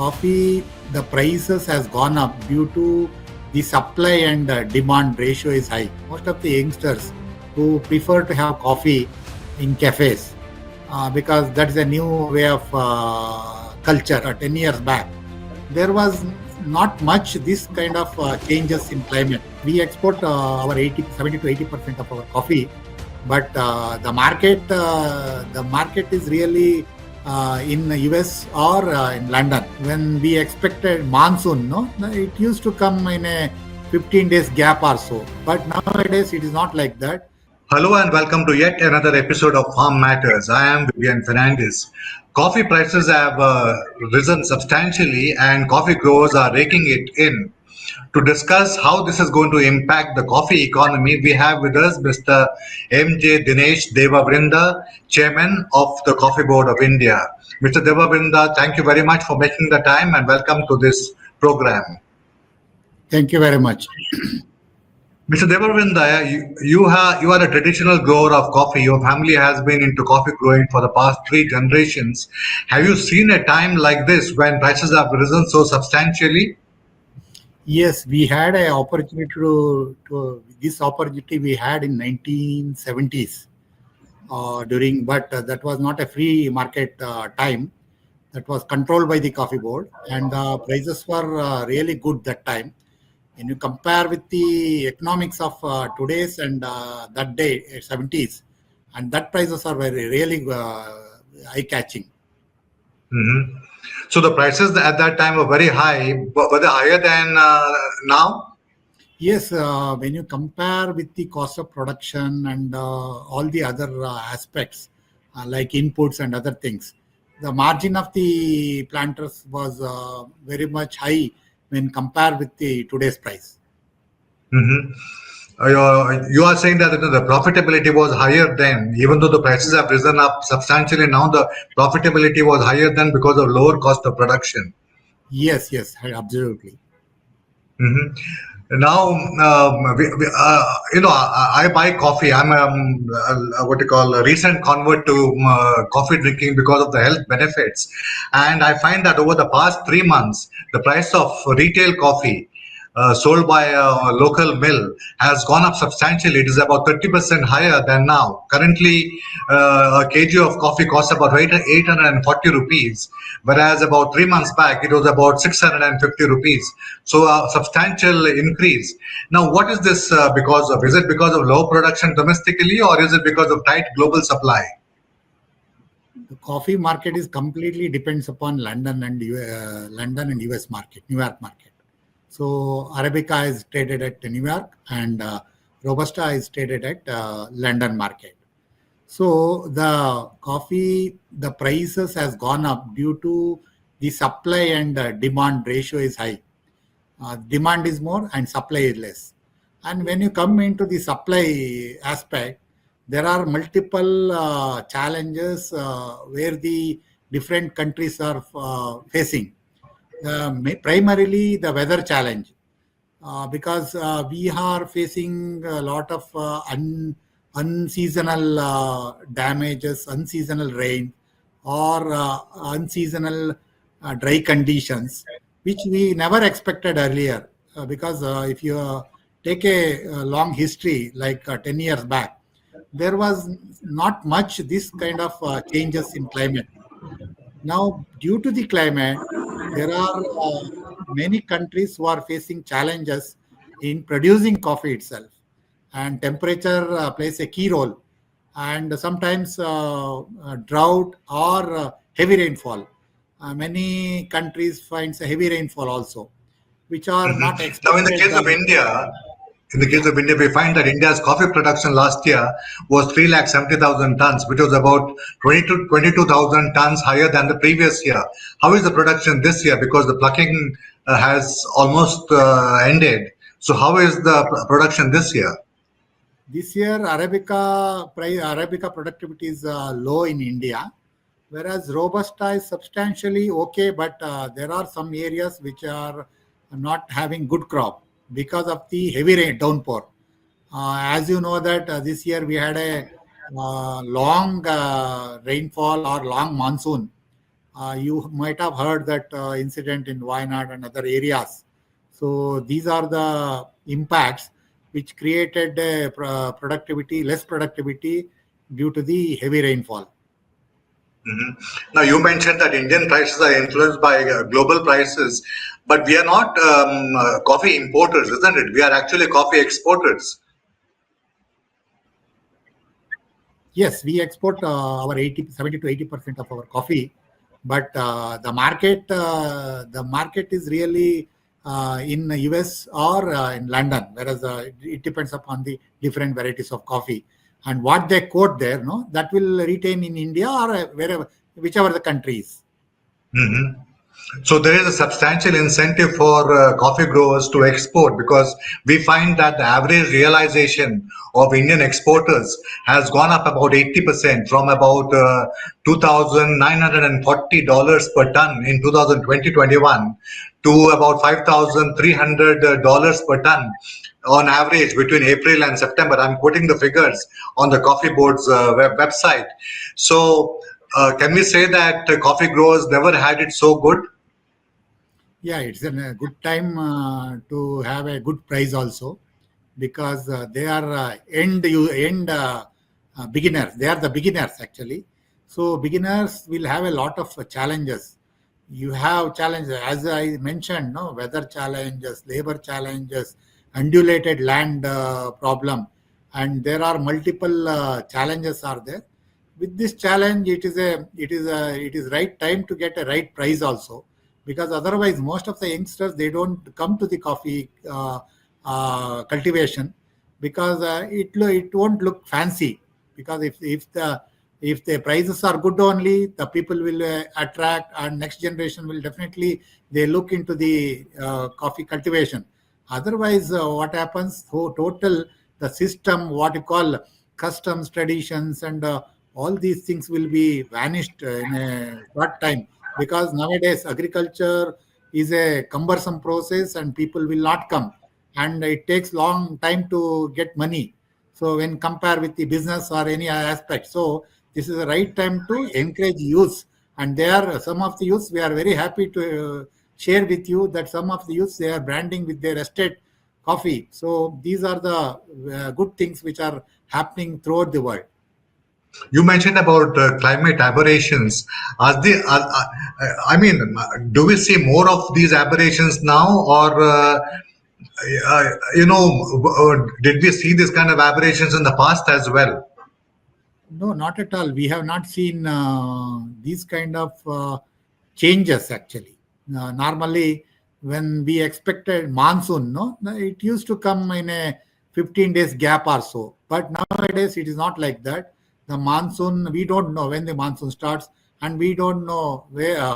coffee, the prices has gone up due to the supply and demand ratio is high. Most of the youngsters who prefer to have coffee in cafes because that's a new way of culture. 10 years back, there was not much this kind of changes in climate. We export our 70 to 80% of our coffee, but the market is really in the US or in London. When we expected monsoon, it used to come in a 15 days gap or so. But nowadays it is not like that. Hello and welcome to yet another episode of Farm Matters. I am Vivian Fernandez. Coffee prices have risen substantially and coffee growers are raking it in. To discuss how this is going to impact the coffee economy, we have with us Mr. M.J. Dinesh Devavrinda, Chairman of the Coffee Board of India. Mr. Devavrinda, thank you very much for making the time and welcome to this program. Thank you very much. Mr. Devavrinda, you are a traditional grower of coffee. Your family has been into coffee growing for the past 3 generations. Have you seen a time like this when prices have risen so substantially? Yes, we had an opportunity to this opportunity we had in 1970s but that was not a free market time. That was controlled by the coffee board, and the prices were really good that time. When you compare with the economics of today's and that day, 70s, and that prices are very really eye-catching. Mm-hmm. So the prices at that time were very high, but were they higher than now? Yes, when you compare with the cost of production and all the other aspects like inputs and other things, the margin of the planters was very much high when compared with the today's price. Mm-hmm. You are saying that the profitability was higher then, even though the prices have risen up substantially now, the profitability was higher than because of lower cost of production. Yes, absolutely. Mm-hmm. Now, I buy coffee. I'm what you call a recent convert to coffee drinking because of the health benefits, and I find that over the past 3 months, the price of retail coffee sold by a local mill has gone up substantially. It is about 30% higher than now. Currently, a kg of coffee costs about 840 rupees, whereas about 3 months back it was about 650 rupees. So a substantial increase. Now, what is this because of? Is it because of low production domestically, or is it because of tight global supply? The coffee market is completely depends upon London and US market, New York market. So Arabica is traded at New York and Robusta is traded at London market. So the coffee, the prices has gone up due to the supply and demand ratio is high. Demand is more and supply is less. And when you come into the supply aspect, there are multiple challenges where the different countries are facing. Primarily the weather challenge, because we are facing a lot of unseasonal damages, unseasonal rain, or unseasonal dry conditions, which we never expected earlier. Because if you take a long history, like 10 years back, there was not much this kind of changes in climate. Now, due to the climate, there are many countries who are facing challenges in producing coffee itself, and temperature plays a key role. And sometimes drought or heavy rainfall. Many countries finds a heavy rainfall also, which are Mhm. not Now, in the expected. case of India, Yeah. we find that India's coffee production last year was 3,70,000 tons, which was about 22,000 tons higher than the previous year. How is the production this year? Because the plucking has almost ended. So, how is the production this year? This year, Arabica productivity is low in India, whereas Robusta is substantially okay, but there are some areas which are not having good crop because of the heavy rain downpour. As you know that this year we had a long rainfall or long monsoon You might have heard that incident in Wayanad and other areas. So these are the impacts which created productivity, less productivity due to the heavy rainfall. Mhm. Now, you mentioned that Indian prices are influenced by global prices, but we are not coffee importers, isn't it? We are actually coffee exporters. Yes, we export our 70 to 80% of our coffee, but the market is really in the US or in London, whereas it depends upon the different varieties of coffee and what they quote there. No, that will retain in India or wherever, whichever the country is. Mhm. So there is a substantial incentive for coffee growers to export because we find that the average realization of Indian exporters has gone up about 80% from about $2,940 per ton in 2020-21 to about $5,300 per ton on average between April and September. I'm quoting the figures on the Coffee Board's website. So can we say that coffee growers never had it so good? Yeah, it's a good time to have a good price also, because they are end beginners. They are the beginners actually. So beginners will have a lot of challenges. You have challenges, as I mentioned, no, weather challenges, labor challenges, undulated land problem, and there are multiple challenges are there. With this challenge, it is right time to get a right price also, because otherwise most of the youngsters, they don't come to the coffee cultivation, because it won't look fancy, because if the prices are good only, the people will attract, and next generation will definitely they look into the coffee cultivation. Otherwise, what happens? So total the system, what you call customs, traditions, and all these things will be vanished in a short time, because nowadays agriculture is a cumbersome process and people will not come, and it takes long time to get money. So when compare with the business or any aspect, so this is the right time to encourage youth. And there are some of the youths, we are very happy to share with you that some of the youths, they are branding with their estate coffee. So these are the good things which are happening throughout the world. You mentioned about climate aberrations. I mean, do we see more of these aberrations now, or did we see this kind of aberrations in the past as well? No, not at all. We have not seen these kind of changes actually. Normally, when we expected monsoon, no, it used to come in a 15 days gap or so. But nowadays, it is not like that. The monsoon, we don't know when the monsoon starts, and we don't know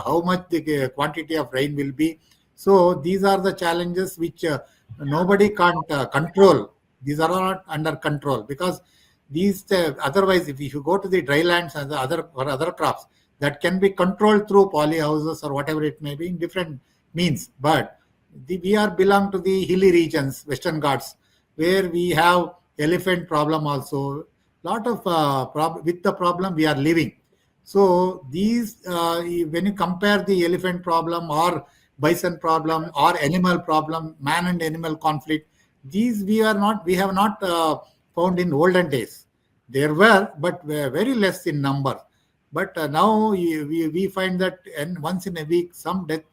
how much the quantity of rain will be. So these are the challenges which nobody can't control. These are not under control, because these otherwise, if you go to the dry lands and the other crops, that can be controlled through polyhouses or whatever it may be in different means. But we are belong to the hilly regions, Western Ghats, where we have elephant problem also. Lot of with the problem we are living. So these, when you compare the elephant problem or bison problem or animal problem, man and animal conflict, these we have not found in olden days. There were, but were very less in number. But now we find that once in a week some deaths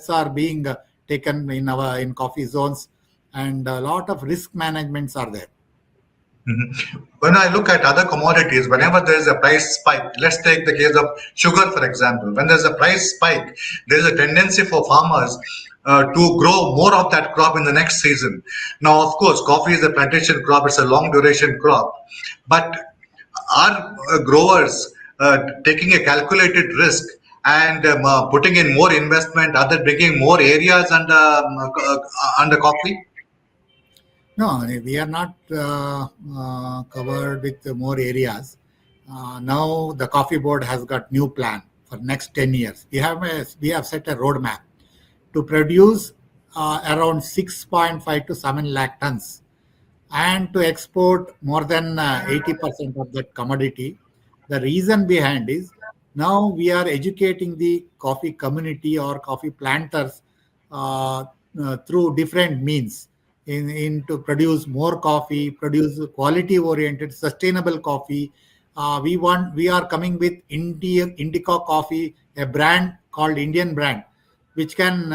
are being taken in coffee zones, and a lot of risk managements are there. Mhm. When I look at other commodities, whenever there is a price spike, let's take the case of sugar, for example. When there's a price spike, there is a tendency for farmers to grow more of that crop in the next season. Now, of course, coffee is a plantation crop, it's a long duration crop. But are growers taking a calculated risk and putting in more investment, other bringing more areas under coffee? No, we are not covered with more areas. Now the coffee board has got new plan for next 10 years. We have set a roadmap to produce around 6.5 to 7 lakh tons, and to export more than 80% of that commodity. The reason behind is Now we are educating the coffee community or coffee planters uh, through different means in to produce more coffee, produce quality oriented, sustainable coffee. We are coming with Indica coffee, a brand called Indian brand, which can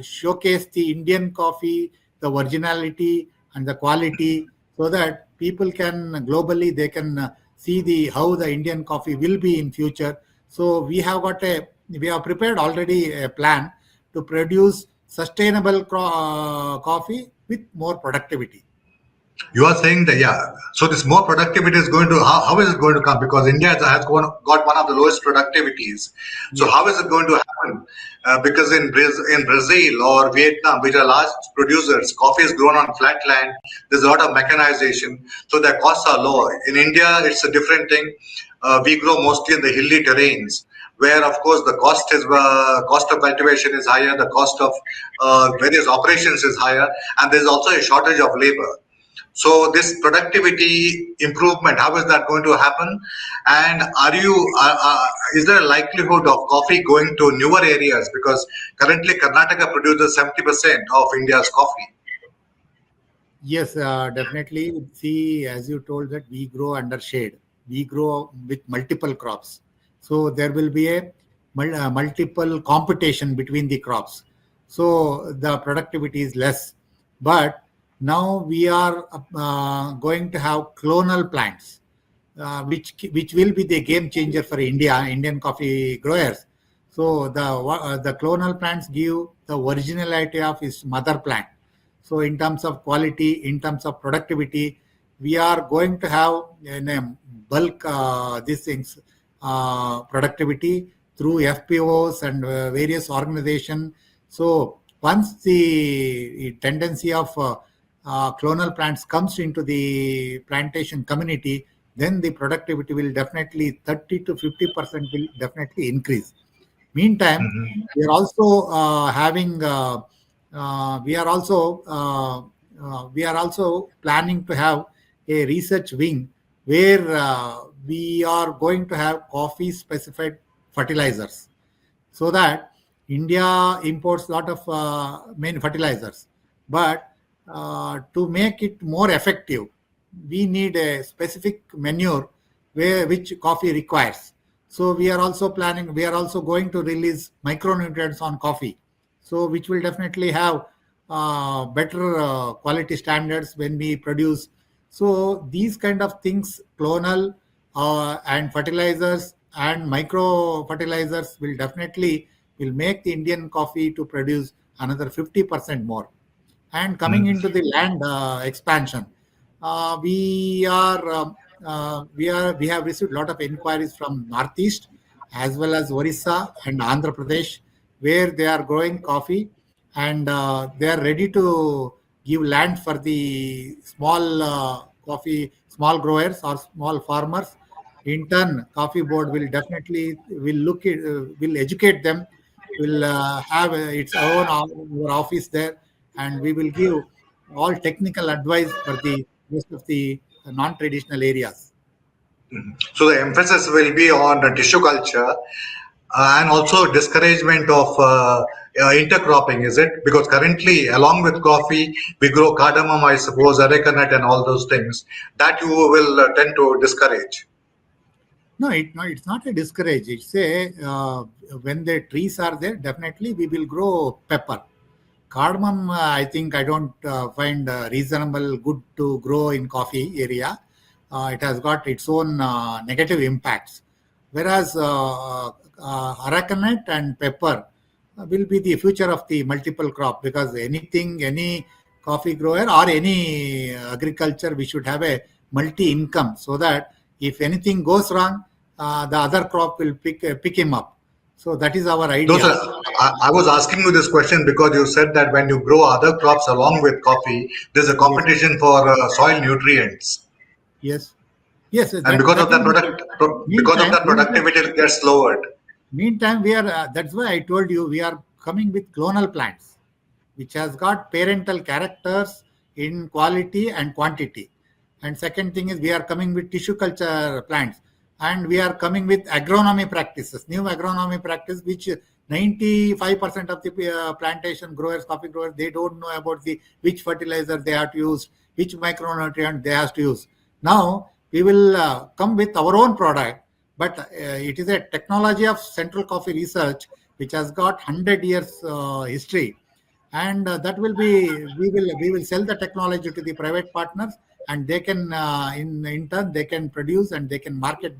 showcase the Indian coffee, the originality and the quality, so that people can globally they can see the how the Indian coffee will be in future. So we have prepared already a plan to produce sustainable coffee with more productivity. You are saying that, yeah. So this more productivity is going to, how is it going to come? Because India has got one of the lowest productivities. So Yes. how is it going to happen? Because in Brazil or Vietnam, which are large producers, coffee is grown on flat land. There's a lot of mechanization, so their costs are lower. In India, it's a different thing. We grow mostly in the hilly terrains, where of course the cost of cultivation is higher, the cost of various operations is higher, and there's also a shortage of labor. So this productivity improvement, how is that going to happen? And is there a likelihood of coffee going to newer areas? Because currently Karnataka produces 70% of India's coffee. Yes, definitely. See, as you told that we grow under shade, we grow with multiple crops. So there will be a multiple competition between the crops. So the productivity is less. But now we are going to have clonal plants, which will be the game changer for Indian coffee growers. So the clonal plants give the originality of its mother plant. So in terms of quality, in terms of productivity, we are going to have in a bulk these things productivity through FPOs and various organization. So once the tendency of clonal plants comes into the plantation community, then the productivity will definitely 30 to 50% will definitely increase. Meantime, we are also having we are also planning to have a research wing where we are going to have coffee specified fertilizers, so that India imports a lot of main fertilizers. But to make it more effective, we need a specific manure which coffee requires. So we are also going to release micronutrients on coffee, so which will definitely have better quality standards when we produce. So these kind of things, clonal and fertilizers and micro fertilizers will make the Indian coffee to produce another 50% more. And coming into the land expansion, we have received a lot of inquiries from Northeast as well as Orissa and Andhra Pradesh, where they are growing coffee, and they are ready to give land for the small growers or small farmers. In turn, coffee board will definitely will educate them, will have its own office there, and we will give all technical advice for the rest of the non-traditional areas. So the emphasis will be on tissue culture and also discouragement of intercropping, is it? Because currently, along with coffee, we grow cardamom, I suppose, areca nut, and all those things that you will tend to discourage. No, it's not a discourage. It's a when the trees are there, definitely we will grow pepper. Cardamom, I think I don't find reasonable good to grow in coffee area. It has got its own negative impacts. Whereas aracanut and pepper will be the future of the multiple crop, because any coffee grower or any agriculture, we should have a multi income, so that if anything goes wrong, the other crop will pick him up. So that is our Those idea. are, I was asking you this question because you said that when you grow other crops along with coffee, there's a Yes, competition for soil nutrients, yes, yes. and That is because of meantime. that productivity it gets lowered. Meantime, we are. That's why I told you we are coming with clonal plants, which has got parental characters in quality and quantity. And second thing is we are coming with tissue culture plants. and we are coming with agronomy practices, new agronomy practice, which 95% of the plantation growers, coffee growers, they don't know about the which fertilizer they have to use, which micronutrient they have to use. Now we will come with our own product, but it is a technology of Central Coffee Research, which has got 100 years history, and that will be we will sell the technology to the private partners, and they can in turn they can produce and they can market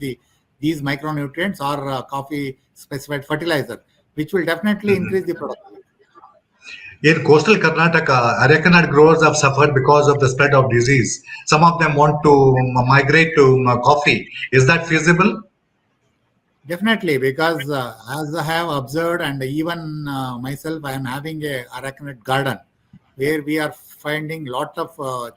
these micronutrients or coffee specified fertilizer, which will definitely increase the productivity. In coastal Karnataka, arecanut growers have suffered because of the spread of disease. Some of them want to migrate to coffee. Is that feasible? Definitely, because as I have observed, and even myself, I am having a arachnid garden where we are finding lot of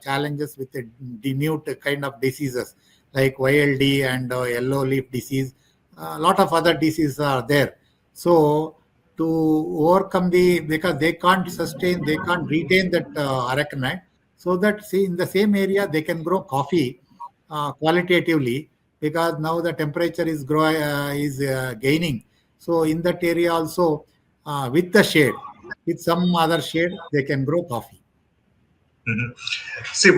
challenges with the minute kind of diseases like YLD and yellow leaf disease. A lot of other diseases are there. So to overcome because they can't sustain, they can't retain that arachnid, so that see in the same area they can grow coffee qualitatively, because now the temperature is gaining. So in that area also, with the shade, with some other shade, they can grow coffee. Mhm. See,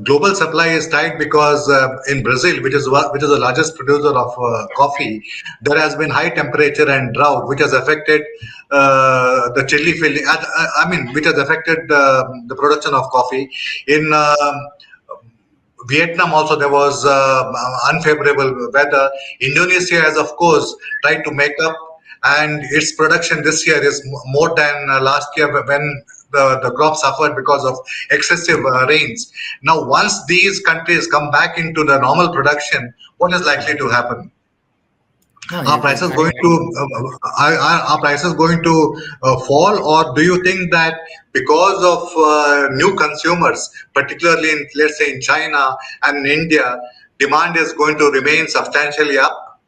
global supply is tight because in Brazil, which is the largest producer of coffee, there has been high temperature and drought, which has affected the chili filling. I mean, which has affected the production of coffee. In Vietnam also there was unfavorable weather. Indonesia has of course tried to make up, and its production this year is more than last year when the crop suffered because of excessive rains. Now, once these countries come back into the normal production, what is likely to happen? No, Are yes, prices going to are prices going to fall, or do you think that because of new consumers, particularly in, let's say, in China and in India, demand is going to remain substantially up?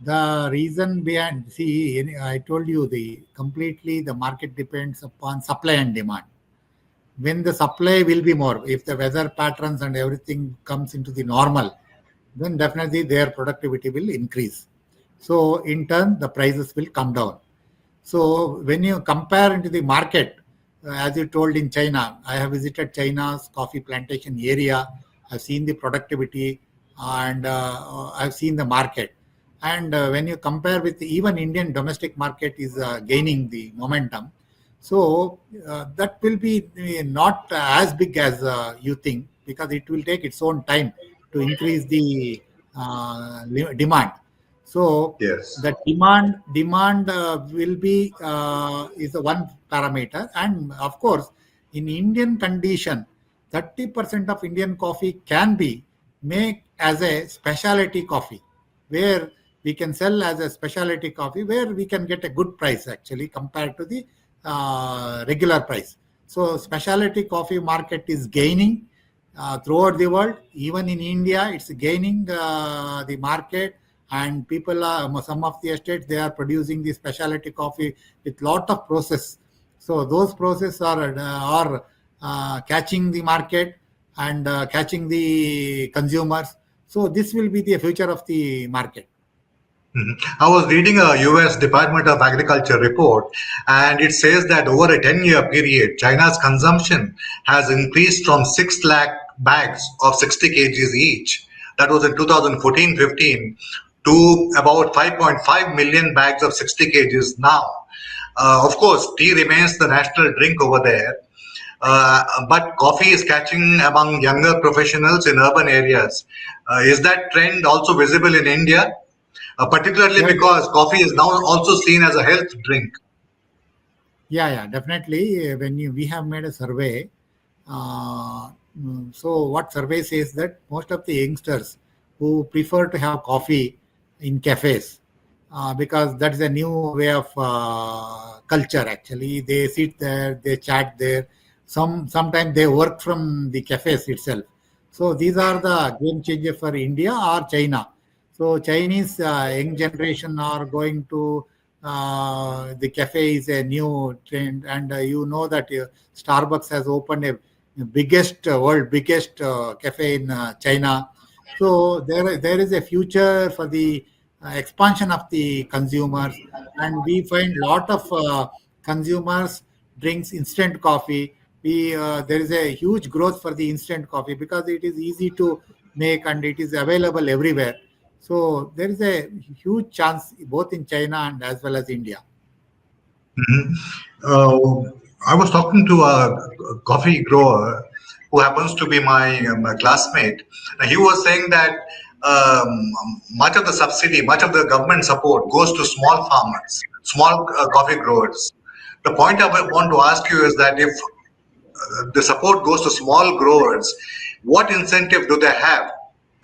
the reason behind, see, I told you the market depends upon supply and demand. When the supply will be more, if the weather patterns and everything comes into the normal, then definitely their productivity will increase. So in turn, the prices will come down. So when you compare into the market, as you told in China, I have visited China's coffee plantation area. I've seen the productivity, and I've seen the market. And when you compare with even Indian domestic market is gaining the momentum, so that will be not as big as you think, because it will take its own time to increase the demand. So Yes. the demand will be is the one parameter, and of course, in Indian condition, 30% of Indian coffee can be made as a specialty coffee, where we can sell as a specialty coffee, where we can get a good price actually compared to the regular price. So specialty coffee market is gaining throughout the world. Even in India, it's gaining the market, and people are, some of the estates, they are producing the specialty coffee with lot of process. So those process are catching the market and catching the consumers. So this will be the future of the market. Mhm. I was reading a US Department of Agriculture report, and it says that over a 10-year period, China's consumption has increased from 6 lakh bags of 60 kgs each, that was in 2014-15, to about 5.5 million bags of 60 kgs now. Of course, tea remains the national drink over there, but coffee is catching among younger professionals in urban areas. Is that trend also visible in India? Particularly Yeah, because coffee is now also seen as a health drink. yeah, definitely. We have made a survey, so what survey says that most of the youngsters who prefer to have coffee in cafes, because that's a new way of culture. Actually, they sit there, they chat there. Sometimes they work from the cafes itself. So these are the game changer for India or China. So Chinese young generation are going to the cafe is a new trend, and you know that Starbucks has opened a biggest world biggest cafe in China. So there is a future for the expansion of the consumers, and we find lot of consumers drinks instant coffee. We There is a huge growth for the instant coffee because it is easy to make and it is available everywhere. So there is a huge chance both in China and as well as India. Mhm. I was talking to a coffee grower who happens to be my classmate. He was saying that much of the subsidy, much of the government support goes to small farmers, small coffee growers. The point I want to ask you is that if the support goes to small growers, what incentive do they have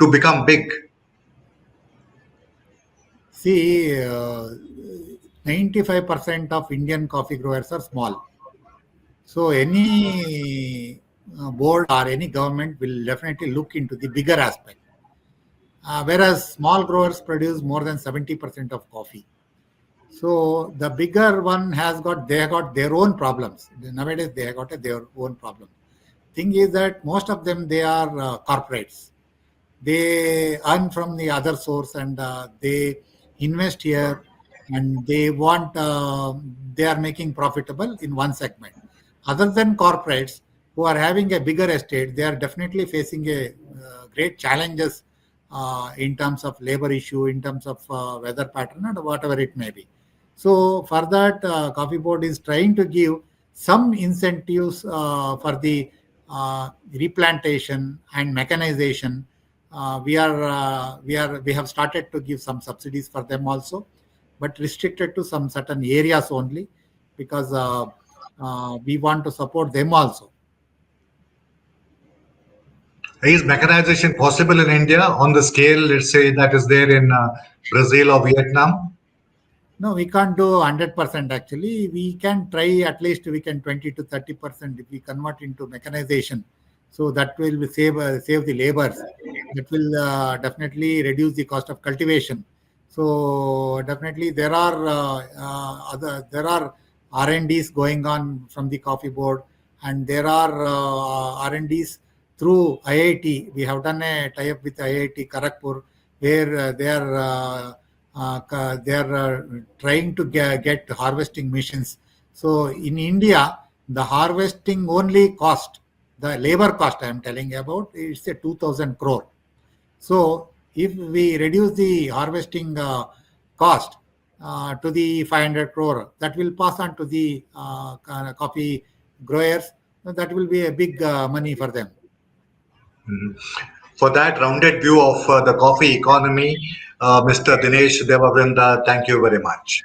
to become big? See, 95% of Indian coffee growers are small. So any board or any government will definitely look into the bigger aspect. Whereas small growers produce more than 70% of coffee. So the bigger one they have got their own problems. Nowadays they have got their own problem. Thing is that most of them they are corporates. They earn from the other source and they invest here, and they are making profitable in one segment. Other than corporates who are having a bigger estate, they are definitely facing a great challenges in terms of labor issue, in terms of weather pattern, and whatever it may be. So for that, coffee board is trying to give some incentives for the replantation and mechanization. We have started to give some subsidies for them also, but restricted to some certain areas only, because we want to support them also. Is mechanization possible in India on the scale, let's say, that is there in Brazil or Vietnam? No, we can't do 100% actually. We can try, at least we can 20 to 30% if we convert into mechanization. So that will save the labors. That will definitely reduce the cost of cultivation. So definitely there are R&Ds going on from the coffee board, and there are R&Ds through IIT. We have done a tie-up with IIT Kharagpur, where they are trying to get harvesting machines. So in India, the harvesting only cost, the labor cost I am telling about, it's a 2,000 crore. So if we reduce the harvesting cost to the 500 crore, that will pass on to the coffee growers. That will be a big money for them. For that rounded view of the coffee economy, Mr. Dinesh Devavrinda, thank you very much.